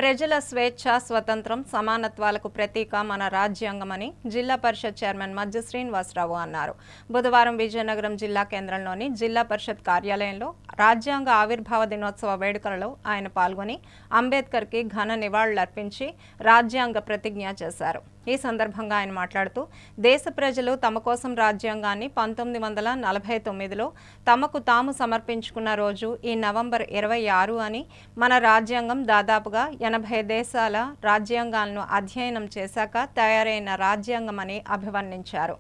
ప్రజల స్వేచ్ఛ, స్వతంత్రం, సమానత్వాలకు ప్రతీక మన రాజ్యాంగమని జిల్లా పరిషత్ చైర్మన్ మజ్జి శ్రీనివాసరావు అన్నారు. బుధవారం విజయనగరం జిల్లా కేంద్రంలోని జిల్లా పరిషత్ కార్యాలయంలో రాజ్యాంగ ఆవిర్భావ దినోత్సవ వేడుకలలో ఆయన పాల్గొని అంబేద్కర్కి ఘన నివాళులర్పించి రాజ్యాంగ ప్రతిజ్ఞ చేశారు. ఈ సందర్భంగా ఆయన మాట్లాడుతూ దేశ ప్రజలు తమ కోసం రాజ్యాంగాన్ని 1949లో తమకు తాము సమర్పించుకున్న రోజు ఈ నవంబర్ 26 అని, మన రాజ్యాంగం దాదాపుగా 80 దేశాల రాజ్యాంగాలను అధ్యయనం చేశాక తయారైన రాజ్యాంగమని అభివర్ణించారు.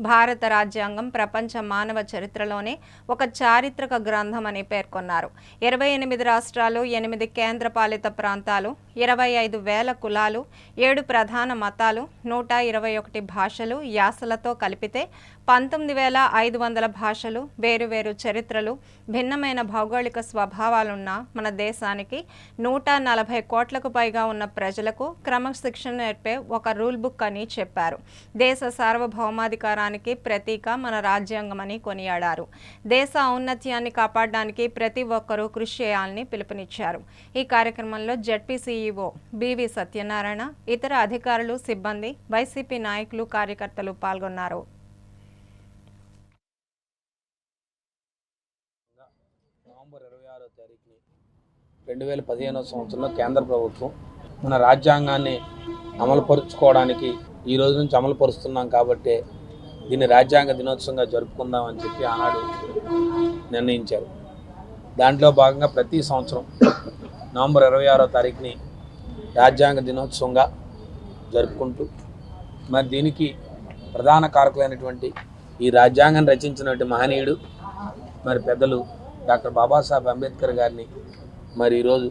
భారత రాజ్యాంగం ప్రపంచ మానవ చరిత్రలోనే ఒక చారిత్రక గ్రంథమని పేర్కొన్నారు. 28 రాష్ట్రాలు, 8 కేంద్రపాలిత ప్రాంతాలు, 25,000 కులాలు, 7 ప్రధాన మతాలు, 121 భాషలు, యాసలతో కలిపితే 19,500 భాషలు, వేరువేరు చరిత్రలు, భిన్నమైన భౌగోళిక స్వభావాలున్న మన దేశానికి 140 కోట్లకు పైగా ఉన్న ప్రజలకు క్రమశిక్షణ నేర్పే ఒక రూల్ బుక్ అని చెప్పారు. దేశ సార్వభౌమాధికారానికి ప్రతీక మన రాజ్యాంగమని కొనియాడారు. దేశ ఔన్నత్యాన్ని కాపాడడానికి ప్రతి ఒక్కరూ కృషి చేయాలని పిలుపునిచ్చారు. ఈ కార్యక్రమంలో జెడ్పీ సీఈఓ బివి సత్యనారాయణ, ఇతర అధికారులు, సిబ్బంది, వైసీపీ నాయకులు, కార్యకర్తలు పాల్గొన్నారు. నవంబర్ 26వ తారీఖుని 2015వ సంవత్సరంలో కేంద్ర ప్రభుత్వం మన రాజ్యాంగాన్ని అమలుపరుచుకోవడానికి ఈ రోజు నుంచి అమలుపరుస్తున్నాం కాబట్టి దీన్ని రాజ్యాంగ దినోత్సవంగా జరుపుకుందామని చెప్పి ఆనాడు నిర్ణయించారు. దాంట్లో భాగంగా ప్రతి సంవత్సరం నవంబర్ 26వ తారీఖుని రాజ్యాంగ దినోత్సవంగా జరుపుకుంటూ మరి దీనికి ప్రధాన కారకులైనటువంటి ఈ రాజ్యాంగాన్ని రచించినటువంటి మహనీయుడు మరి పెద్దలు డాక్టర్ బాబాసాహెబ్ అంబేద్కర్ గారిని మరి ఈరోజు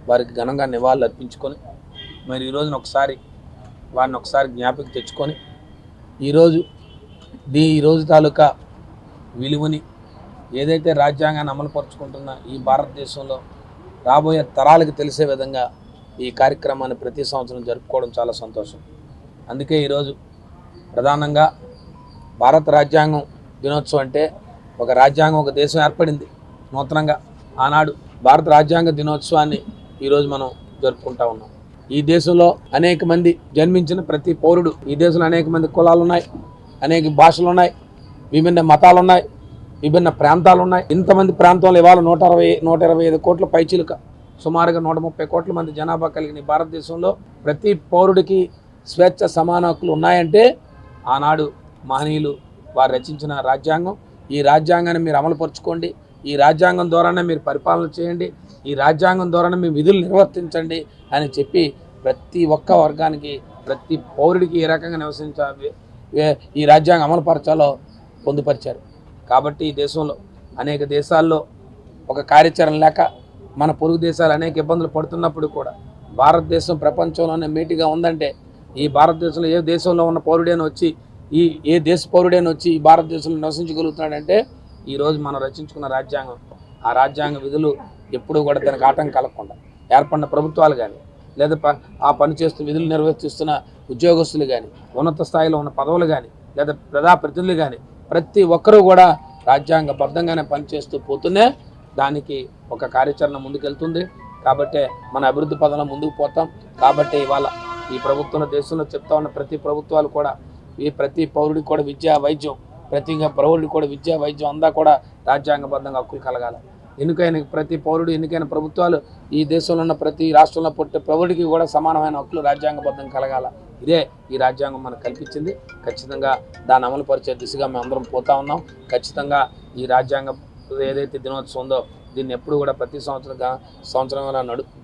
వారికి ఘనంగా నివాళులు అర్పించుకొని మరి ఈరోజున వారిని ఒకసారి జ్ఞాపకం తెచ్చుకొని ఈరోజు తాలూకా విలువని ఏదైతే రాజ్యాంగాన్ని అమలుపరుచుకుంటున్న ఈ భారతదేశంలో రాబోయే తరాలకు తెలిసే విధంగా ఈ కార్యక్రమాన్ని ప్రతి సంవత్సరం జరుపుకోవడం చాలా సంతోషం. అందుకే ఈరోజు ప్రధానంగా భారత రాజ్యాంగం దినోత్సవం అంటే ఒక రాజ్యాంగం, ఒక దేశం ఏర్పడింది నూతనంగా. ఆనాడు భారత రాజ్యాంగ దినోత్సవాన్ని ఈరోజు మనం జరుపుకుంటా ఉన్నాం. ఈ దేశంలో అనేక మంది జన్మించిన ప్రతి పౌరుడు, ఈ దేశంలో అనేక మంది కులాలు ఉన్నాయి, అనేక భాషలు ఉన్నాయి, విభిన్న మతాలు ఉన్నాయి, విభిన్న ప్రాంతాలు ఉన్నాయి. ఇంతమంది ప్రాంతంలో ఇవాళ 125 కోట్ల పైచిలుక, సుమారుగా 130 కోట్ల మంది జనాభా కలిగిన భారతదేశంలో ప్రతి పౌరుడికి స్వేచ్ఛ, సమాన హక్కులు ఉన్నాయంటే ఆనాడు మహనీయులు వారు రచించిన రాజ్యాంగం. ఈ రాజ్యాంగాన్ని మీరు అమలుపరుచుకోండి, ఈ రాజ్యాంగం ద్వారానే మీరు పరిపాలన చేయండి, ఈ రాజ్యాంగం ద్వారానే మీ విధులు నిర్వర్తించండి అని చెప్పి ప్రతి ఒక్క వర్గానికి, ప్రతి పౌరుడికి ఏ రకంగా ఈ రాజ్యాంగం అమలుపరచాలో పొందుపరిచారు. కాబట్టి ఈ దేశంలో అనేక దేశాల్లో ఒక కార్యాచరణ లేక మన పొరుగు దేశాలు అనేక ఇబ్బందులు పడుతున్నప్పుడు కూడా భారతదేశం ప్రపంచంలోనే మేటిగా ఉందంటే ఈ భారతదేశంలో ఏ దేశంలో ఉన్న పౌరుడైనా వచ్చి ఏ దేశ పౌరుడైనా వచ్చి ఈ భారతదేశంలో నివసించగలుగుతున్నాడంటే ఈరోజు మనం రచించుకున్న రాజ్యాంగం. ఆ రాజ్యాంగ విధులు ఎప్పుడూ కూడా దానికి ఆటంకం కలగకుండా ఏర్పడిన ప్రభుత్వాలు కానీ, లేదా ఆ పనిచేస్తూ విధులు నిర్వర్తిస్తున్న ఉద్యోగస్తులు కానీ, ఉన్నత స్థాయిలో ఉన్న పదవులు కానీ, లేదా ప్రజాప్రతినిధులు కానీ ప్రతి ఒక్కరూ కూడా రాజ్యాంగబద్ధంగానే పనిచేస్తూ పోతూనే దానికి ఒక కార్యాచరణ ముందుకెళ్తుంది. కాబట్టి మన అభివృద్ధి పదంలో ముందుకు పోతాం. కాబట్టి ఇవాళ ఈ ప్రభుత్వంలో, దేశంలో చెప్తా ఉన్న ప్రతి ప్రభుత్వాలు కూడా ప్రతి పౌరుడికి కూడా విద్యా, వైద్యం, ప్రతి పౌరుడికి కూడా విద్యా, వైద్యం అంతా కూడా రాజ్యాంగబద్ధంగా హక్కులు కలగాలి. ప్రతి పౌరుడు, ఎన్నికైన ప్రభుత్వాలు ఈ దేశంలో ఉన్న ప్రతి రాష్ట్రంలో పుట్టే పౌరుడికి కూడా సమానమైన హక్కులు రాజ్యాంగబద్ధంగా కలగాల. ఇదే ఈ రాజ్యాంగం మనకు కల్పించింది. ఖచ్చితంగా దాన్ని అమలుపరిచే దిశగా మేము అందరం పోతా ఉన్నాం. ఖచ్చితంగా ఈ రాజ్యాంగం ఏదైతే దినోత్సవం ఉందో దీన్ని ఎప్పుడు కూడా ప్రతి సంవత్సరం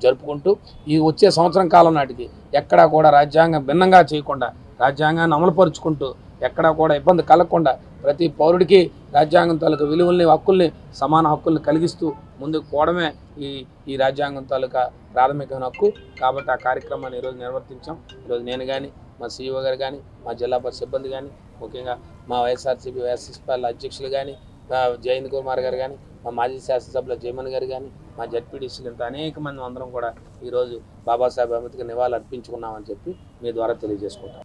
జరుపుకుంటూ ఈ వచ్చే సంవత్సరం కాలం నాటికి ఎక్కడా కూడా రాజ్యాంగం భిన్నంగా చేయకుండా, రాజ్యాంగాన్ని అమలుపరుచుకుంటూ, ఎక్కడా కూడా ఇబ్బంది కలగకుండా ప్రతి పౌరుడికి రాజ్యాంగం తాలూకా విలువల్ని, హక్కుల్ని, సమాన హక్కుల్ని కలిగిస్తూ ముందుకు పోవడమే ఈ రాజ్యాంగం తాలూకా ప్రాథమికమైన హక్కు. కాబట్టి ఆ కార్యక్రమాన్ని ఈరోజు నిర్వర్తించాం. ఈరోజు నేను కానీ, మా సీఈఓ గారు కానీ, మా జిల్లా పరిషత్ సిబ్బంది కానీ, ముఖ్యంగా మా వైఎస్ఆర్సీపీ వైఎస్ఎస్పీఎల్ అధ్యక్షులు కానీ, జయంత్ కుమార్ గారు కానీ, మా మాజీ శాసనసభ్యులు జయమన్ గారు కానీ, మా జడ్పీడీసీలు ఇంత అనేక మంది అందరం కూడా ఈరోజు బాబాసాహెబ్ అంబేద్కర్ నివాళులు అర్పించుకున్నామని చెప్పి మీ ద్వారా తెలియజేసుకుంటాం.